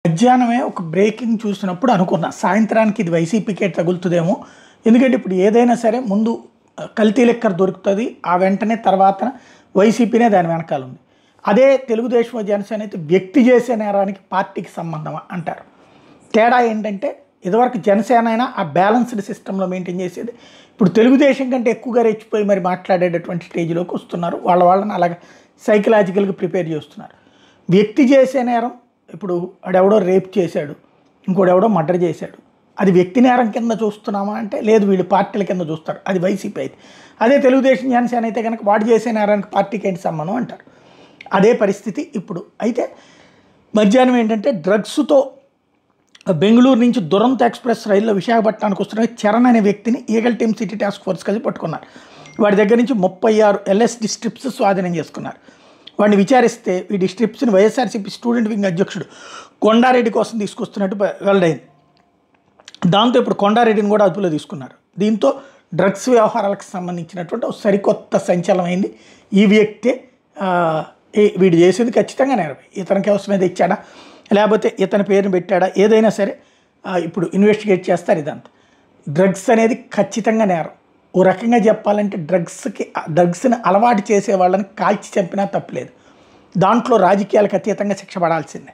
మధ్యాహ్నమే ఒక బ్రేకింగ్ చూసినప్పుడు అనుకున్నా సాయంత్రానికి ఇది వైసీపీకే తగులుతుందేమో. ఎందుకంటే ఇప్పుడు ఏదైనా సరే ముందు కల్తీ లెక్కర్ దొరుకుతుంది, ఆ వెంటనే తర్వాత వైసీపీనే దాని వెనకాల ఉంది. అదే తెలుగుదేశం జనసేన అయితే వ్యక్తి చేసే నేరానికి పార్టీకి సంబంధమా అంటారు. తేడా ఏంటంటే ఇదివరకు జనసేన అయినా ఆ బ్యాలెన్స్డ్ సిస్టంలో మెయింటైన్ చేసేది. ఇప్పుడు తెలుగుదేశం కంటే ఎక్కువగా రెచ్చిపోయి మరి మాట్లాడేటటువంటి స్టేజ్లోకి వస్తున్నారు. వాళ్ళని అలాగ సైకలాజికల్గా ప్రిపేర్ చేస్తున్నారు. వ్యక్తి చేసే నేరం ఇప్పుడు వాడెవడో రేప్ చేశాడు, ఇంకోడెవడో మర్డర్ చేశాడు, అది వ్యక్తి నేరం కింద చూస్తున్నామా అంటే లేదు, వీళ్ళు పార్టీల కింద చూస్తారు. అది వైసీపీ అయితే. అదే తెలుగుదేశం జనసేన అయితే కనుక వాడు చేసే నేరానికి పార్టీకి ఏంటి సంబంధం అంటారు. అదే పరిస్థితి ఇప్పుడు. అయితే మధ్యాహ్నం ఏంటంటే డ్రగ్స్తో బెంగళూరు నుంచి దురంతో ఎక్స్ప్రెస్ రైల్లో విశాఖపట్నానికి వస్తున్న చరణ్ అనే వ్యక్తిని eagle team city task force కలిసి పట్టుకున్నారు. వాడి దగ్గర నుంచి 36 LSD స్ట్రిప్స్ స్వాధీనం చేసుకున్నారు. వాడిని విచారిస్తే వీడి స్ట్రిప్స్ని వైఎస్ఆర్సీపీ స్టూడెంట్ వింగ్ అధ్యక్షుడు కొండారెడ్డి కోసం తీసుకొస్తున్నట్టు వెల్లడైంది. దాంతో ఇప్పుడు కొండారెడ్డిని కూడా అదుపులో తీసుకున్నారు. దీంతో డ్రగ్స్ వ్యవహారాలకు సంబంధించినటువంటి ఒక సరికొత్త సంచలనమైంది. ఈ వ్యక్తే వీడు చేసేది ఖచ్చితంగా నేరం. ఇతనికి అవసరమైతే ఇచ్చాడా, లేకపోతే ఇతని పేరుని పెట్టాడా, ఏదైనా సరే ఇప్పుడు ఇన్వెస్టిగేట్ చేస్తారు. ఇదంతా డ్రగ్స్ అనేది ఖచ్చితంగా నేరం. ఓ రకంగా చెప్పాలంటే డ్రగ్స్ని అలవాటు చేసే వాళ్ళని కాల్చి చంపినా తప్పులేదు. దాంట్లో రాజకీయాలకు అతీతంగా శిక్ష పడాల్సిందే.